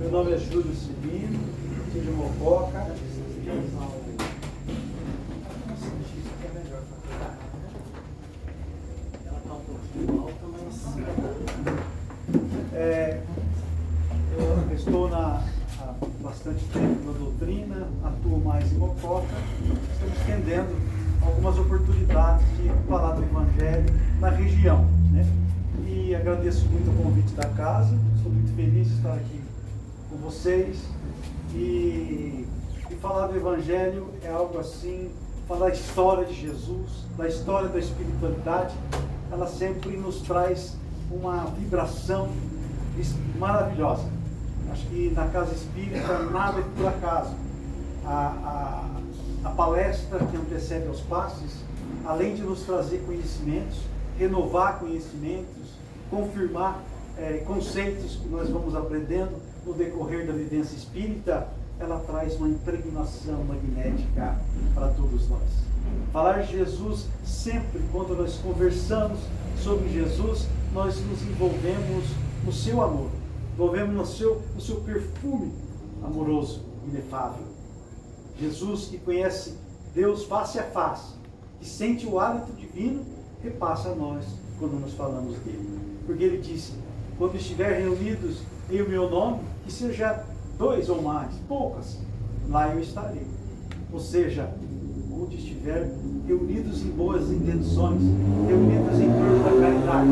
Meu nome é Júlio Cibino, sou de Mococa. Eu estou há bastante tempo na doutrina, atuo mais em Mococa. Estamos tendendo algumas oportunidades de falar do Evangelho na região, né? E agradeço muito o convite da casa, estou muito feliz de estar aqui com vocês. E falar do Evangelho é algo assim, falar da história de Jesus, da história da espiritualidade, ela sempre nos traz uma vibração maravilhosa. Acho que na casa espírita nada é por acaso. A palestra que antecede aos passes, além de nos trazer conhecimentos, renovar conhecimentos, confirmar conceitos que nós vamos aprendendo no decorrer da vivência espírita, ela traz uma impregnação magnética para todos nós. Falar de Jesus, sempre quando nós conversamos sobre Jesus, nós nos envolvemos no seu amor, envolvemos no seu perfume amoroso, inefável. Jesus, que conhece Deus face a face, que sente o hálito divino, repassa a nós quando nos falamos dele. Porque ele disse: quando estiver reunidos em o meu nome, que seja 2 ou mais, poucas, lá eu estarei. Ou seja, onde estiver reunidos em boas intenções, reunidos em torno da caridade,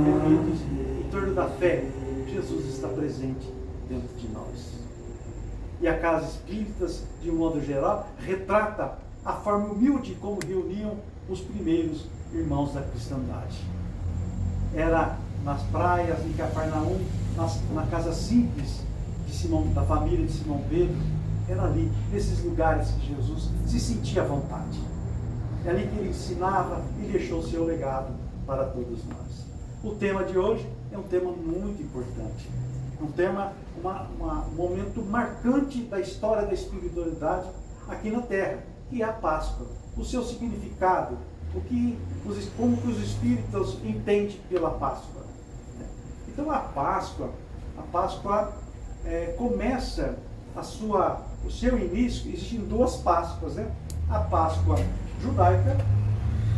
reunidos em torno da fé, Jesus está presente dentro de nós. E a casa espíritas, de um modo geral, retrata a forma humilde como reuniam os primeiros irmãos da cristandade. Era nas praias, em Cafarnaum, na casa simples da família de Simão Pedro, era ali, nesses lugares que Jesus se sentia à vontade. É ali que ele ensinava e deixou o seu legado para todos nós. O tema de hoje é um tema muito importante. É um tema, um momento marcante da história da espiritualidade aqui na Terra, que é a Páscoa. O seu significado, como que os espíritos entendem pela Páscoa. Então a Páscoa começa o seu início, existem 2 Páscoas, né? A Páscoa judaica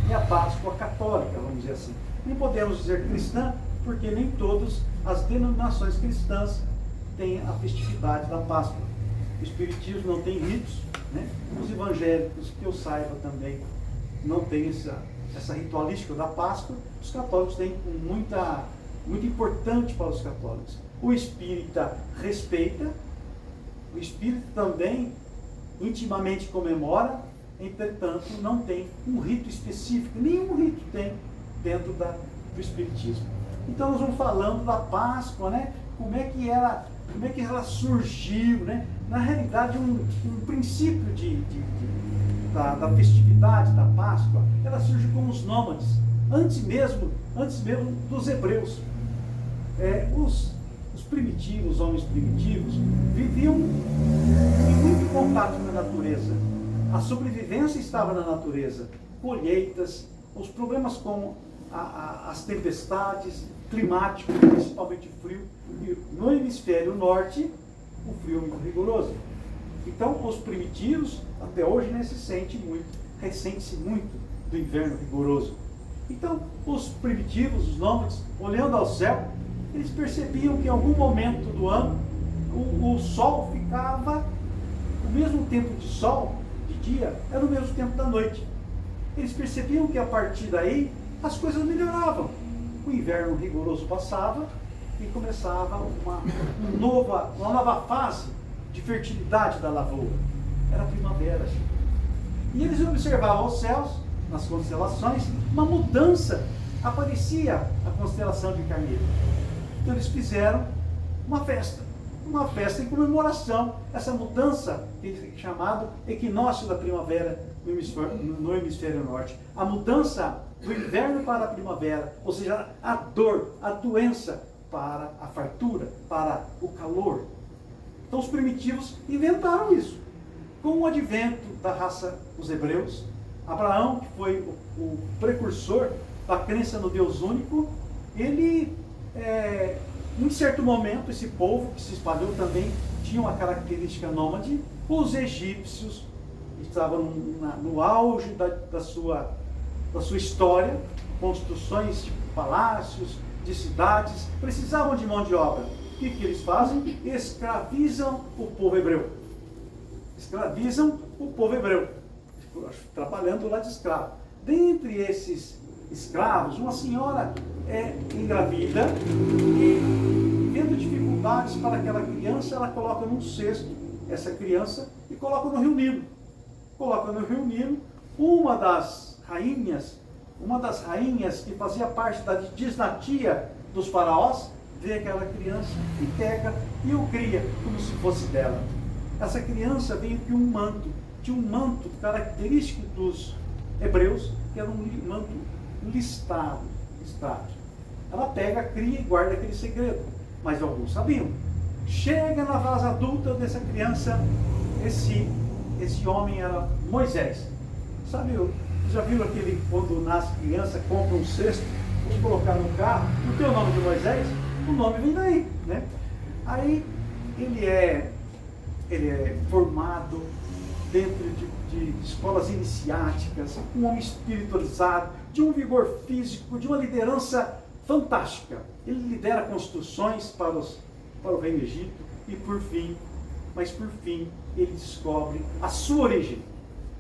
e a Páscoa católica, vamos dizer assim. Nem podemos dizer cristã, porque nem todas as denominações cristãs têm a festividade da Páscoa. O Espiritismo não tem ritos, né? Os evangélicos, que eu saiba também, não tem essa ritualística da Páscoa. Os católicos têm muito importante para os católicos. O espírita respeita, o espírita também intimamente comemora, entretanto não tem um rito específico, nenhum rito tem dentro do espiritismo. Então nós vamos falando da Páscoa, né? Como é que ela surgiu, né? Na realidade, um princípio da festividade da Páscoa, ela surge com os nômades, antes mesmo dos hebreus. Os primitivos, os homens primitivos, viviam em muito contato com a natureza. A sobrevivência estava na natureza. Colheitas, os problemas com as tempestades, climáticos, principalmente frio. E no hemisfério norte, o frio é muito rigoroso. Então, os primitivos, até hoje, ressente-se muito do inverno rigoroso. Então, os primitivos, os nômades, olhando ao céu, eles percebiam que em algum momento do ano o sol ficava, o mesmo tempo de sol, de dia, era o mesmo tempo da noite. Eles percebiam que a partir daí as coisas melhoravam. O inverno rigoroso passava e começava uma nova fase de fertilidade da lavoura. Era a primavera. E eles observavam os céus, nas constelações, uma mudança. Aparecia a constelação de Carneiro. Então eles fizeram uma festa em comemoração, essa mudança, chamado equinócio da primavera no hemisfério norte. A mudança do inverno para a primavera, ou seja, a dor, a doença para a fartura, para o calor. Então os primitivos inventaram isso. Com o advento da raça dos hebreus, Abraão, que foi o precursor da crença no Deus único, ele Em certo momento, esse povo que se espalhou também tinha uma característica nômade. Os egípcios estavam no auge da sua história, construções de palácios, de cidades, precisavam de mão de obra. O que eles fazem? Escravizam o povo hebreu. Escravizam o povo hebreu, trabalhando lá de escravo. Dentre esses escravos, uma senhora é engravida e, vendo dificuldades para aquela criança, ela coloca num cesto essa criança e coloca no Rio Nilo. Coloca no Rio Nilo. Uma das rainhas que fazia parte da dinastia dos faraós, vê aquela criança e pega e o cria como se fosse dela. Essa criança veio de um manto característico dos hebreus, que era um manto listado. Ela pega, cria e guarda aquele segredo, mas alguns sabiam. Chega na fase adulta dessa criança, esse homem era Moisés. Sabe, já viram aquele, quando nasce criança, compra um cesto, vou colocar no carro, não tem o nome de Moisés? O nome vem daí, né? Aí ele é formado dentro de escolas iniciáticas, um homem espiritualizado, de um vigor físico, de uma liderança fantástica. Ele lidera construções para o reino Egito e por fim, ele descobre a sua origem.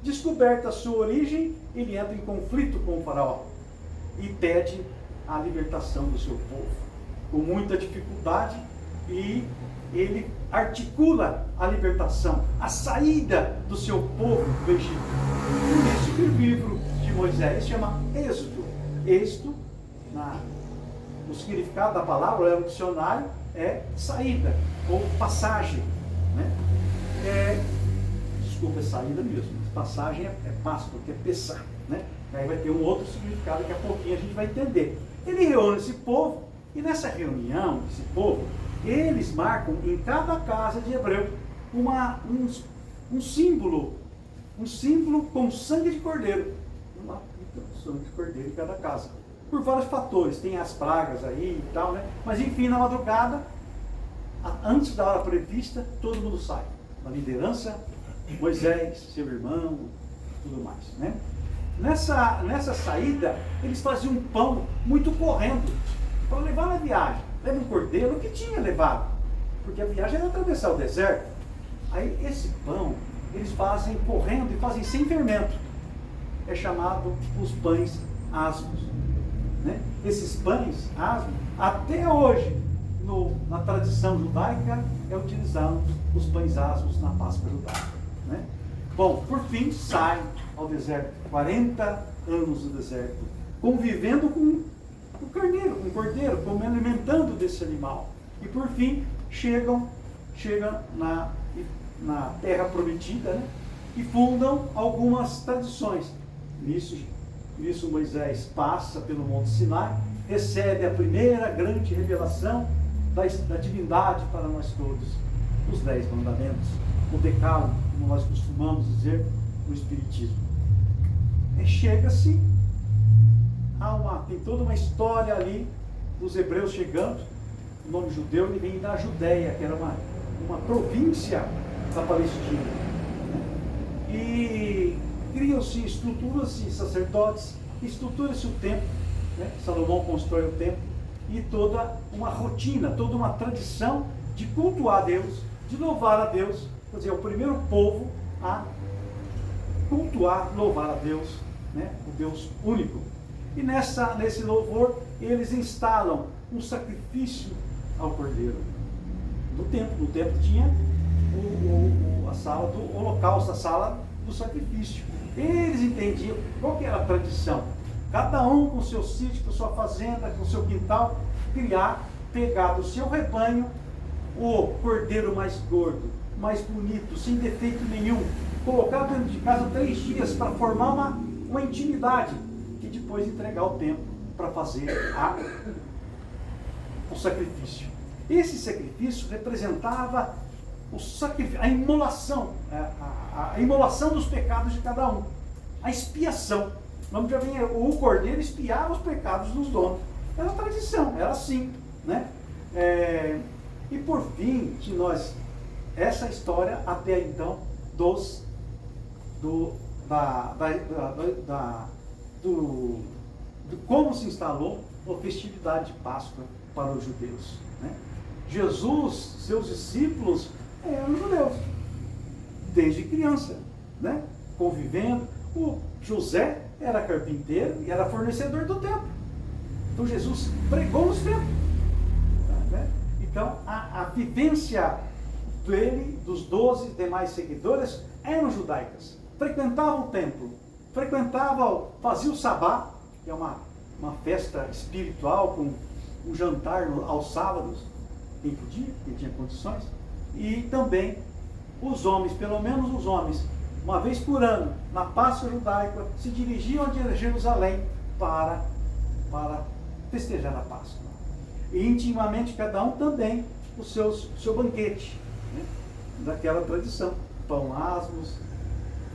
Descoberta a sua origem, ele entra em conflito com o faraó e pede a libertação do seu povo. Com muita dificuldade, e ele articula a libertação, a saída do seu povo do Egito. Por isso que o livro de Moisés chama Êxodo. Êxodo, no significado da palavra, no dicionário, é saída ou passagem. Né? Desculpa, é saída mesmo. Passagem é passo, porque é pesar. Né? Aí vai ter um outro significado, daqui a pouquinho a gente vai entender. Ele reúne esse povo, e nessa reunião desse povo, eles marcam em cada casa de hebreu um símbolo com sangue de cordeiro. Uma fita de sangue de cordeiro em cada casa. Por vários fatores, tem as pragas aí e tal, né? Mas enfim, na madrugada, antes da hora prevista, todo mundo sai. A liderança, Moisés, seu irmão, tudo mais, né? Nessa saída, eles faziam um pão muito correndo para levar na viagem. Leva um cordeiro, o que tinha levado? Porque a viagem era atravessar o deserto. Aí esse pão, eles fazem correndo e fazem sem fermento. É chamado os pães asmos. Né? Esses pães asmos, até hoje, na tradição judaica, é utilizado os pães asmos na Páscoa judaica. Né? Bom, por fim, saem ao deserto, 40 anos no deserto, convivendo com o carneiro, com o cordeiro, alimentando desse animal. E por fim, chegam na terra prometida, né? E fundam algumas tradições. Nisso Moisés passa pelo Monte Sinai, recebe a primeira grande revelação da divindade para nós todos, os 10 mandamentos, o decálogo, como nós costumamos dizer no Espiritismo. E chega-se tem toda uma história ali dos hebreus chegando. O nome judeu ele vem da Judéia, que era uma província da Palestina. Né? E criam-se, estruturam-se sacerdotes, estrutura-se o templo. Né? Salomão constrói o templo. E toda uma rotina, toda uma tradição de cultuar a Deus, de louvar a Deus. Quer dizer, é o primeiro povo a cultuar, louvar a Deus, né? O Deus único. E nesse louvor, eles instalam um sacrifício ao cordeiro. No templo tinha a sala do holocausto, a sala do sacrifício. Eles entendiam qual que era a tradição. Cada um com seu sítio, com sua fazenda, com seu quintal, pegar do seu rebanho o cordeiro mais gordo, mais bonito, sem defeito nenhum, colocar dentro de casa 3 dias para formar uma intimidade e depois entregar o templo para fazer o sacrifício. Esse sacrifício representava a imolação, a imolação dos pecados de cada um, a expiação. O cordeiro expiava os pecados dos donos. Era tradição, era assim, né? E por fim, essa história até então de como se instalou a festividade de Páscoa para os judeus, né? Jesus, seus discípulos eram judeus, desde criança, né? Convivendo. O José era carpinteiro e era fornecedor do templo. Então Jesus pregou nos templos, né? Então a vivência dele, dos 12 demais seguidores, eram judaicas. Frequentavam o templo, faziam o sabá, que é uma festa espiritual com um jantar aos sábados, quem podia, quem tinha condições, e também os homens, pelo menos os homens, uma vez por ano, na Páscoa judaica, se dirigiam a Jerusalém para festejar a Páscoa. E intimamente cada um também o seu banquete, né? Daquela tradição, pão asmos,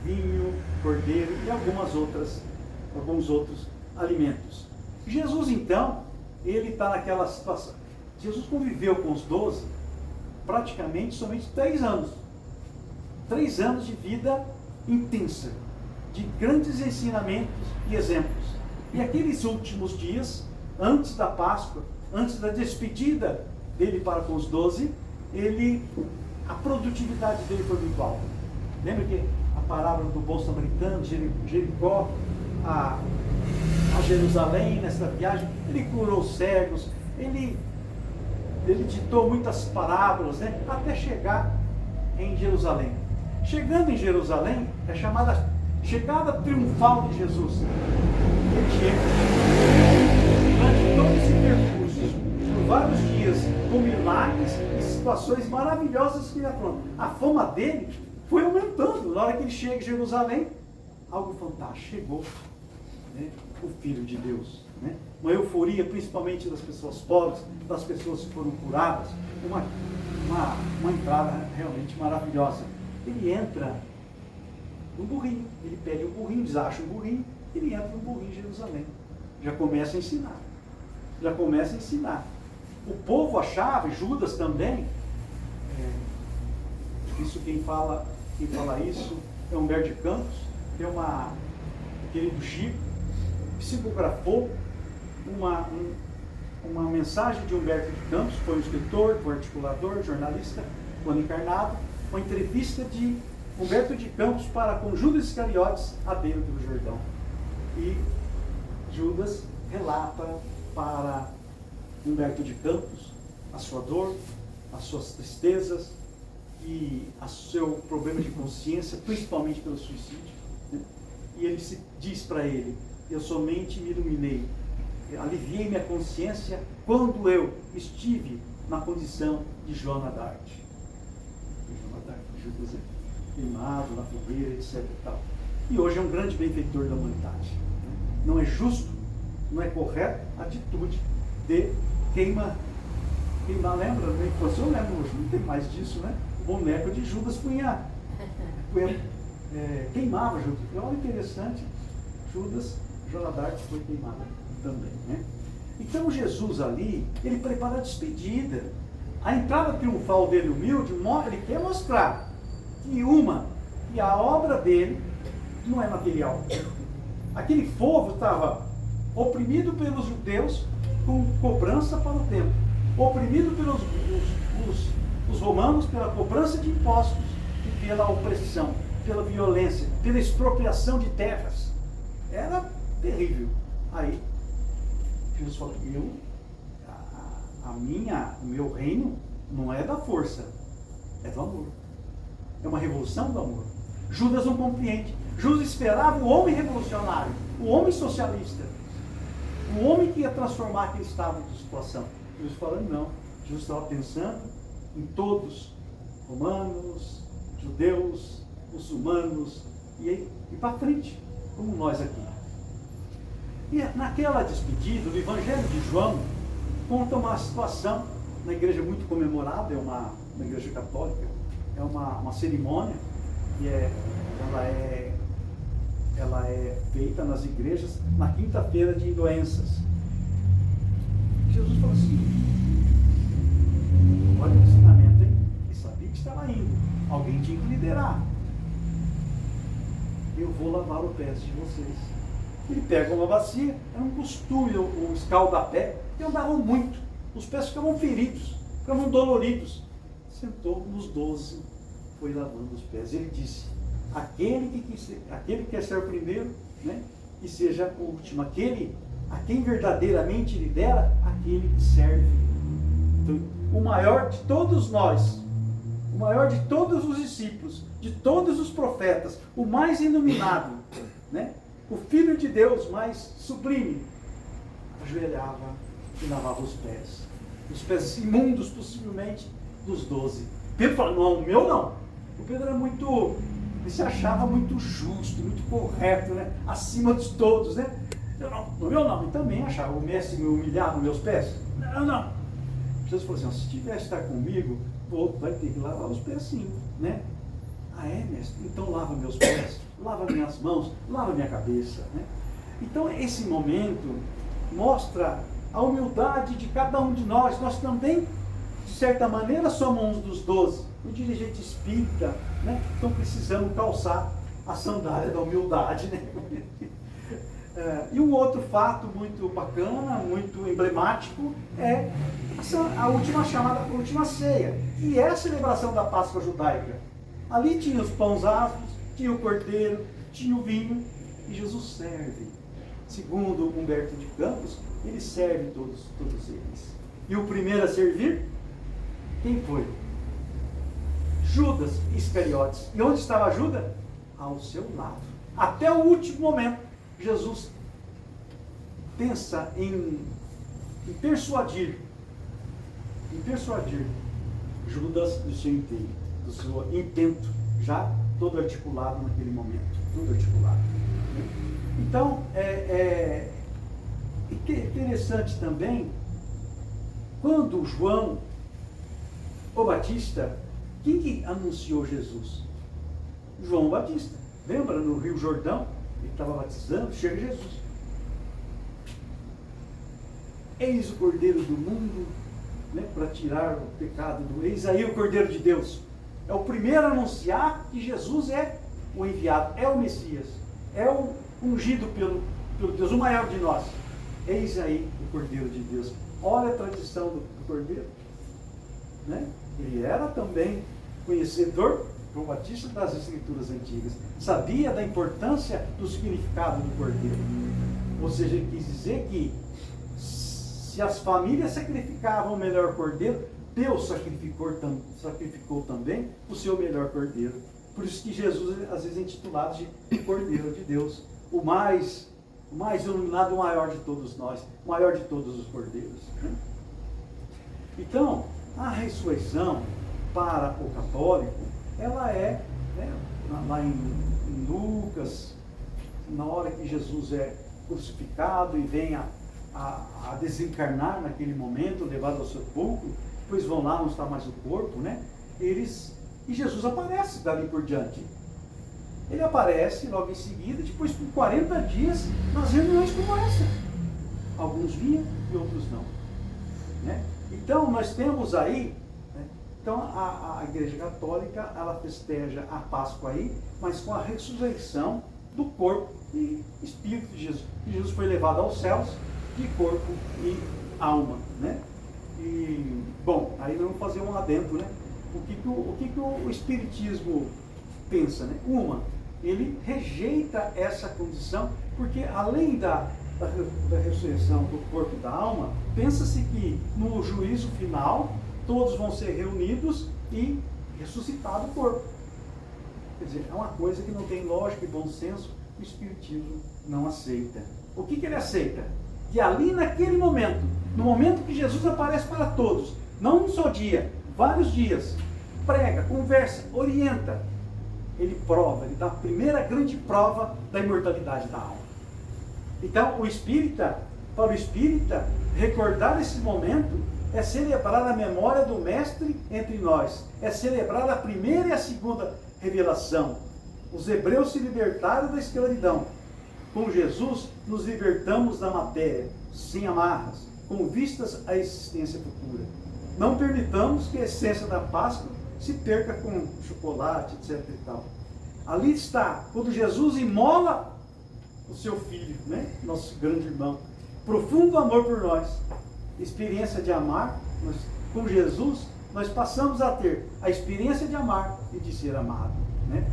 vinho, cordeiro e alguns outros alimentos. Jesus então, ele está naquela situação. Jesus conviveu com os 12 praticamente somente 3 anos. 3 anos de vida intensa, de grandes ensinamentos e exemplos. E aqueles últimos dias, antes da Páscoa, antes da despedida dele para com os 12, a produtividade dele foi muito alta. Lembra que a parábola do bom samaritano, Jericó, a Jerusalém, nessa viagem, ele curou cegos, ele ditou muitas parábolas, né, até chegar em Jerusalém. Chegando em Jerusalém, é chamada chegada triunfal de Jesus. Ele chega, durante todo esse percurso, por vários dias, com milagres e situações maravilhosas que ele afronta. A fama dele foi aumentando. Na hora que ele chega em Jerusalém, algo fantástico, chegou, né, o Filho de Deus. Né? Uma euforia, principalmente das pessoas pobres, das pessoas que foram curadas. Uma entrada realmente maravilhosa. Ele entra no burrinho, ele pega um burrinho, desacha um burrinho, ele entra no burrinho em Jerusalém. Já começa a ensinar. O povo achava, Judas também, isso quem fala isso é Humberto de Campos, que é querido Chico, psicografou uma mensagem de Humberto de Campos, foi um escritor, foi articulador, jornalista, quando encarnado, uma entrevista de Humberto de Campos para com Judas Iscariotes à beira do Jordão. E Judas relata para Humberto de Campos a sua dor, as suas tristezas e o seu problema de consciência, principalmente pelo suicídio. Né? E ele diz para ele: eu somente me iluminei, aliviei minha consciência quando eu estive na condição de Joana d'Arc. Judas é queimado na fogueira, etc. E tal. E hoje é um grande benfeitor da humanidade. Né? Não é justo, não é correto a atitude de queimar, lembra? Eu lembro, hoje não tem mais disso, né? O boneco de Judas queimava Judas. E olha, interessante, Joana d'Arc foi queimada também, né? Então Jesus ali, ele prepara a despedida. A entrada triunfal dele, humilde, ele quer mostrar que a obra dele não é material. Aquele povo estava oprimido pelos judeus com cobrança para o templo, oprimido pelos os romanos pela cobrança de impostos e pela opressão, pela violência, pela expropriação de terras. Era terrível. Aí Jesus falou: o meu reino não é da força, é do amor. É uma revolução do amor. Judas não compreende. Judas esperava o homem revolucionário, o homem socialista, o homem que ia transformar aquele estado de situação. Jesus falando não. Jesus estava pensando em todos, romanos, judeus, muçulmanos, e para frente, como nós aqui. E naquela despedida, o Evangelho de João conta uma situação na igreja muito comemorada, na igreja católica, é uma cerimônia que ela é feita nas igrejas na quinta-feira de doenças. Jesus falou assim: estava indo. Alguém tinha que liderar. Eu vou lavar os pés de vocês. Ele pega uma bacia, era um costume, o escalda-pé, e andavam muito. Os pés ficavam feridos, ficavam doloridos. Sentou nos 12, foi lavando os pés. Ele disse, aquele que quer ser o primeiro, né, que seja o último. Aquele a quem verdadeiramente lidera, aquele que serve. Então, o maior de todos nós, o maior de todos os discípulos, de todos os profetas, o mais iluminado, né, o Filho de Deus mais sublime, ajoelhava e lavava os pés imundos, possivelmente, dos 12. Pedro falou, não, o meu não. O Pedro era muito, ele se achava muito justo, muito correto, né? Acima de todos, né? Eu não, o meu não. E também achava o mestre me humilhar nos meus pés. Não, não. Jesus falou assim, se tiver estar comigo, vai ter que lavar os pés sim, né? Ah, é, mestre? Então lava meus pés, lava minhas mãos, lava minha cabeça, né? Então esse momento mostra a humildade de cada um de nós. Nós também, de certa maneira, somos um dos 12. O dirigente espírita, né? Então precisamos calçar a sandália da humildade, né? E um outro fato muito bacana, muito emblemático, é a última chamada, a última ceia, que é a celebração da Páscoa judaica. Ali tinha os pães asmos, tinha o cordeiro, tinha o vinho, e Jesus serve. Segundo Humberto de Campos, ele serve todos eles. E o primeiro a servir, quem foi? Judas Iscariotes. E onde estava Judas? Ao seu lado. Até o último momento, Jesus pensa em persuadir Judas do seu intento, do seu intento, já todo articulado naquele momento, tudo articulado. Então, é interessante também, quando João, o Batista, quem que anunciou Jesus? João Batista. Lembra no Rio Jordão? Ele estava batizando, chega Jesus. Eis o Cordeiro do mundo, né, para tirar o pecado do... Eis aí o Cordeiro de Deus. É o primeiro a anunciar que Jesus é o enviado, é o Messias, é o ungido pelo Deus, o maior de nós. Eis aí o Cordeiro de Deus. Olha a tradição do Cordeiro. Né? Ele era também conhecedor, João Batista, das Escrituras antigas. Sabia da importância do significado do Cordeiro. Ou seja, ele quis dizer que se as famílias sacrificavam o melhor Cordeiro, Deus sacrificou também o seu melhor Cordeiro. Por isso que Jesus, às vezes, é intitulado de Cordeiro de Deus. O mais iluminado, o maior de todos nós, o maior de todos os cordeiros. Então, a ressurreição para o católico, ela é, né, lá em Lucas, na hora que Jesus é crucificado e vem a desencarnar naquele momento, levado ao sepulcro, depois vão lá, não está mais o corpo, né? E Jesus aparece dali por diante. Ele aparece logo em seguida, depois por 40 dias, nas reuniões como essa. Alguns vinham e outros não. Né? Então, nós temos aí, né? Então a Igreja Católica, ela festeja a Páscoa aí, mas com a ressurreição do corpo e espírito de Jesus. E Jesus foi levado aos céus de corpo e alma. Né? E, bom, aí nós vamos fazer um adendo, né? O que o Espiritismo pensa, né? Ele rejeita essa condição, porque além da ressurreição do corpo e da alma, pensa-se que no juízo final, todos vão ser reunidos e ressuscitado o corpo. Quer dizer, é uma coisa que não tem lógica e bom senso, o Espiritismo não aceita. O que ele aceita? Que ali naquele momento, no momento que Jesus aparece para todos, não um só dia, vários dias, prega, conversa, orienta, ele prova, ele dá a primeira grande prova da imortalidade da alma. Então, para o espírita, recordar esse momento é celebrar a memória do Mestre entre nós, é celebrar a primeira e a segunda revelação. Os hebreus se libertaram da escravidão. Com Jesus, nos libertamos da matéria, sem amarras, com vistas à existência futura. Não permitamos que a essência da Páscoa se perca com chocolate, etc. e tal. Ali está, quando Jesus imola o seu filho, né? Nosso grande irmão, profundo amor por nós, experiência de amar, com Jesus, nós passamos a ter a experiência de amar e de ser amado, né?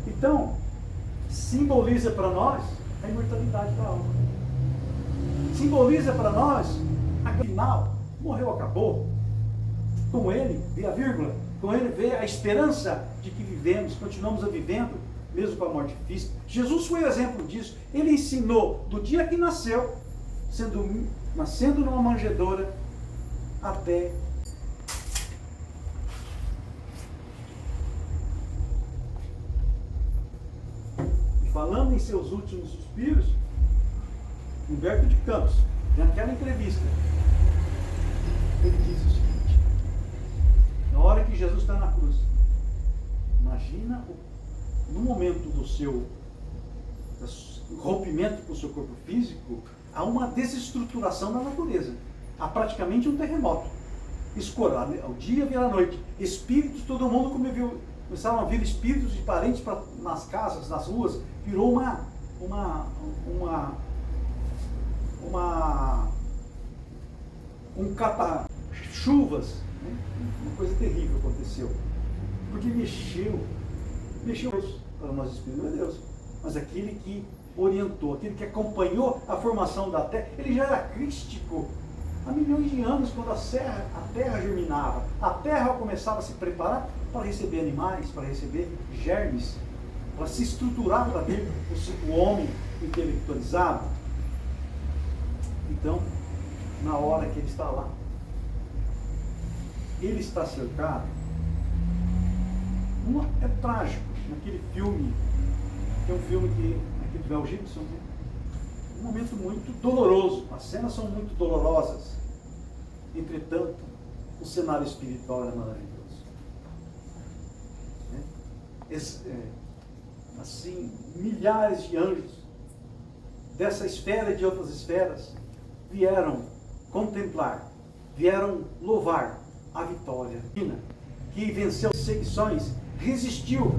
Então, simboliza para nós a imortalidade da alma. Simboliza para nós, afinal, morreu, acabou. Com ele, vê a vírgula, com ele vê a esperança de que vivemos, continuamos a vivendo, mesmo com a morte física. Jesus foi exemplo disso. Ele ensinou do dia que nasceu, nascendo numa manjedoura, até falando em seus últimos suspiros, Humberto de Campos, naquela entrevista, ele disse o seguinte: na hora que Jesus está na cruz, imagina no momento do seu rompimento com o seu corpo físico, há uma desestruturação da natureza, há praticamente um terremoto, escorar, o dia vira a noite, espíritos, todo mundo começaram a vir espíritos de parentes nas casas, nas ruas, virou chuvas, né? Uma coisa terrível aconteceu, porque mexeu Deus, para nós espíritos, não é Deus, mas aquele que orientou, aquele que acompanhou a formação da terra. Ele já era crístico há milhões de anos, quando a terra germinava, a terra começava a se preparar para receber animais, para receber germes, para se estruturar para ver o homem intelectualizado. Então, na hora que ele está lá, ele está cercado. É trágico, naquele filme, que é um filme aqui do Mel Gibson, né? Um momento muito doloroso, as cenas são muito dolorosas, entretanto, o cenário espiritual é maravilhoso. Né? Assim, milhares de anjos dessa esfera e de outras esferas vieram contemplar, vieram louvar a vitória que venceu perseguições, resistiu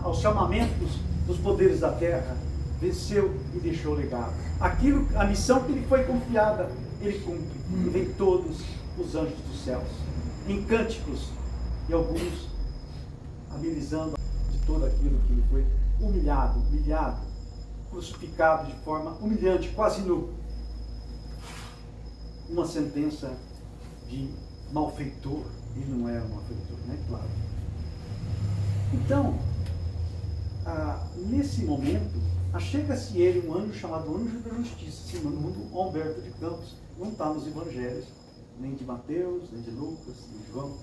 aos chamamentos dos poderes da terra, venceu e deixou legado. A missão que lhe foi confiada, ele cumpre. E vem todos os anjos dos céus, em cânticos, e alguns amenizando de todo aquilo que lhe foi humilhado, crucificado de forma humilhante, quase nu. Uma sentença de malfeitor. Ele não era um malfeitor, né? Claro. Então, nesse momento, achega-se ele, um anjo chamado Anjo da Justiça, segundo Humberto de Campos. Não está nos evangelhos, nem de Mateus, nem de Lucas, nem de João.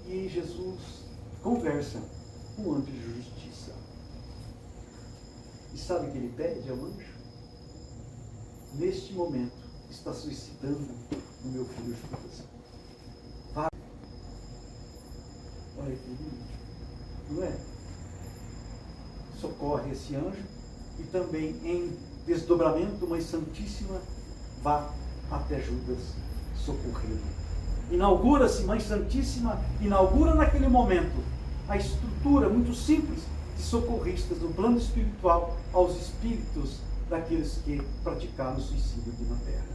E Jesus conversa com o anjo de justiça. E sabe o que ele pede ao anjo? Neste momento, está suicidando o meu filho Judas. Olha que lindo, não é? Socorre esse anjo e também em desdobramento, Mãe Santíssima vá até Judas socorrê-lo. Inaugura-se, Mãe Santíssima, inaugura naquele momento a estrutura muito simples de socorristas no plano espiritual aos espíritos daqueles que praticaram o suicídio aqui na Terra.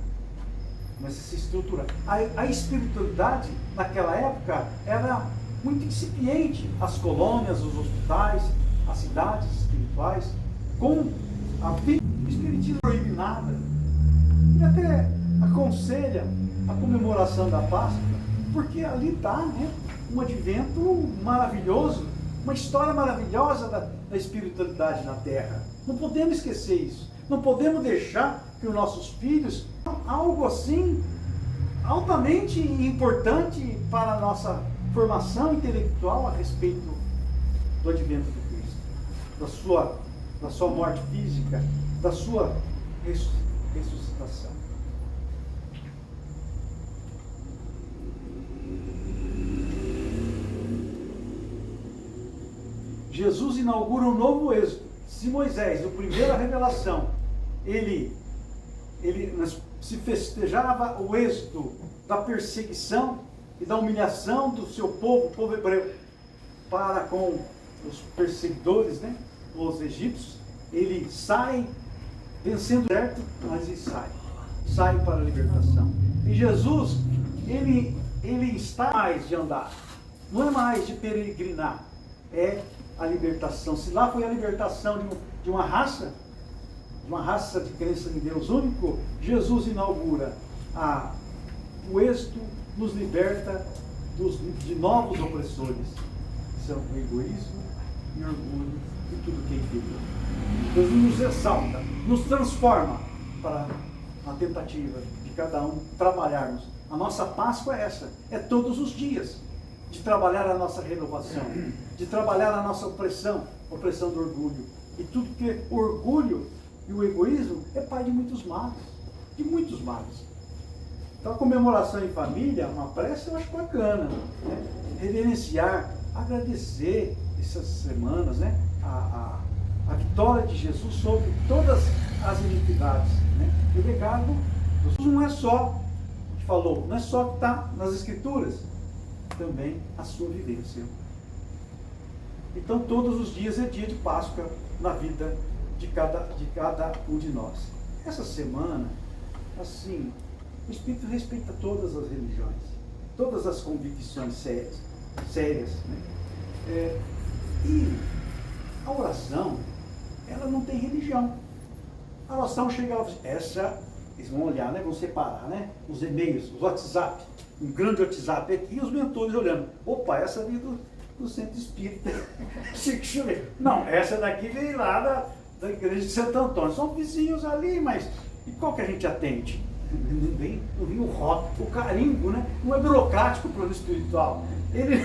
Mas essa estrutura, a espiritualidade naquela época era muito incipiente. As colônias, os hospitais, as cidades espirituais, com a vida espiritismo proíbe nada. Ele até aconselha a comemoração da Páscoa, porque ali está, né, um advento maravilhoso, uma história maravilhosa da espiritualidade na Terra. Não podemos esquecer isso. Não podemos deixar que os nossos filhos, algo assim, altamente importante para a nossa formação intelectual a respeito do advento de Cristo, da sua morte física, da sua ressuscitação. Jesus inaugura um novo êxodo. Se Moisés, na primeira revelação, ele se festejava o êxodo da perseguição e da humilhação do seu povo, o povo hebreu, para com os perseguidores, né, os egípcios, ele sai vencendo certo, mas ele sai para a libertação. E Jesus, ele está mais de andar, não é mais de peregrinar, é a libertação. Se lá foi a libertação de uma raça de crença em Deus único, Jesus inaugura o êxito, nos liberta de novos opressores, que são o egoísmo e o orgulho e tudo que é inferior. Deus nos exalta, nos transforma para a tentativa de cada um trabalharmos. A nossa Páscoa é essa, é todos os dias, de trabalhar a nossa renovação, de trabalhar a nossa opressão do orgulho. E tudo que o orgulho e o egoísmo é pai de muitos males, de muitos males. Então a comemoração em família, uma prece, eu acho bacana, né? Reverenciar, agradecer essas semanas, né? A vitória de Jesus sobre todas as iniquidades, né? O legado de Jesus não é só o que falou, não é só o que está nas Escrituras, também a sua vivência. Então todos os dias é dia de Páscoa na vida de cada um de nós. Essa semana, assim, o Espírito respeita todas as religiões, todas as convicções sérias, né? E a oração, ela não tem religião. A oração chega lá, eles vão olhar, né? Vão separar, né? Os e-mails, os WhatsApp, um grande WhatsApp aqui, e os mentores olhando. Opa, essa veio do centro espírita. Deixa eu ver. Não, essa daqui veio lá da igreja de Santo Antônio. São vizinhos ali, mas e qual que a gente atende? Não vem o rótulo, o carimbo, né? Não é burocrático o plano espiritual. Ele,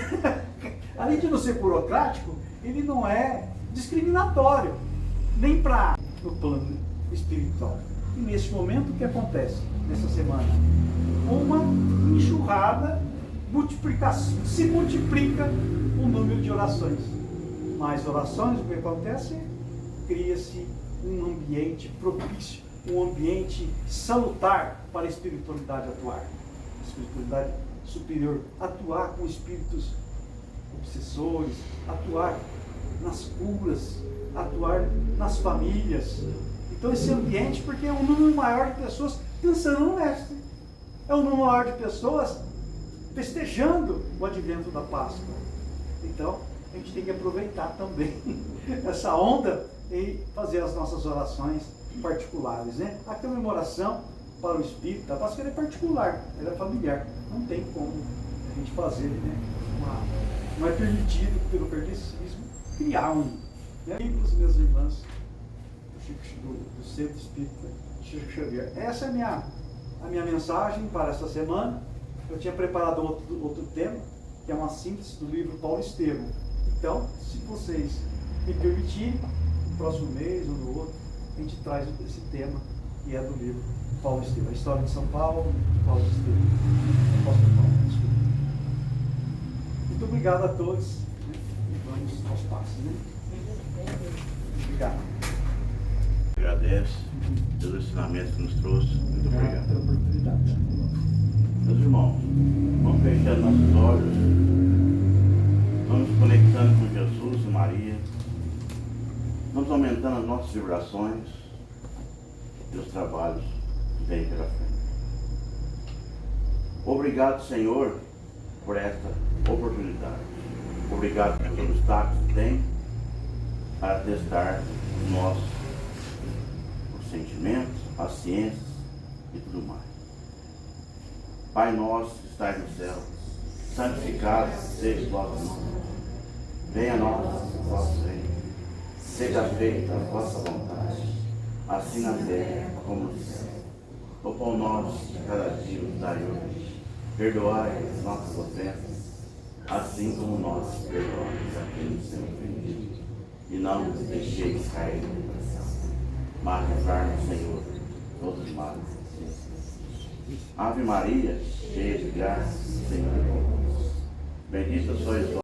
além de não ser burocrático, ele não é discriminatório, nem para o plano espiritual. E nesse momento, o que acontece nessa semana? Uma enxurrada, se multiplica o número de orações. Mais orações, o que acontece? Cria-se um ambiente propício, um ambiente salutar para a espiritualidade atuar. A espiritualidade superior, atuar com espíritos obsessores, atuar nas curas, atuar nas famílias. Então esse ambiente, porque é um número maior de pessoas pensando no Mestre. É um número maior de pessoas festejando o advento da Páscoa. Então, a gente tem que aproveitar também essa onda e fazer as nossas orações particulares, né? A comemoração para o Espírito da Páscoa é particular, ela é familiar. Não tem como a gente fazer, né? Não é permitido pelo kardecismo criar um. Né? Amigos, meus irmãos do Centro Espírita Chico Xavier. Essa é a minha mensagem para essa semana. Eu tinha preparado outro tema, que é uma síntese do livro Paulo Estevam. Então, se vocês me permitirem, no próximo mês ou no outro, a gente traz esse tema, que é do livro Paulo Estevam. A história de São Paulo, Paulo Estevam. Apóstolo Paulo, desculpa. Muito obrigado a todos. Né? E vamos aos passos, né? Obrigado. Agradece pelos ensinamentos que nos trouxe. Muito obrigado pela oportunidade. Meus irmãos, vamos fechando nossos olhos, vamos nos conectando com Jesus e Maria, vamos aumentando as nossas vibrações e os trabalhos que vêm pela frente. Obrigado, Senhor, por esta oportunidade. Obrigado por todo o obstáculo que tem para testar os sentimentos, as ciências e tudo mais. Pai nosso que estás no céu, santificado seja o vosso nome. Venha a nós o vosso reino. Seja feita a vossa vontade, assim na terra como no céu. O pão nosso de cada dia nos dai hoje. Perdoai as nossas ofensas, assim como nós perdoamos a quem nos tem ofendido. E não nos deixeis cair em tentação, mas livrai-nos, Senhor, todos os males. Ave Maria, cheia de graça, o Senhor é convosco. Bendita sois vós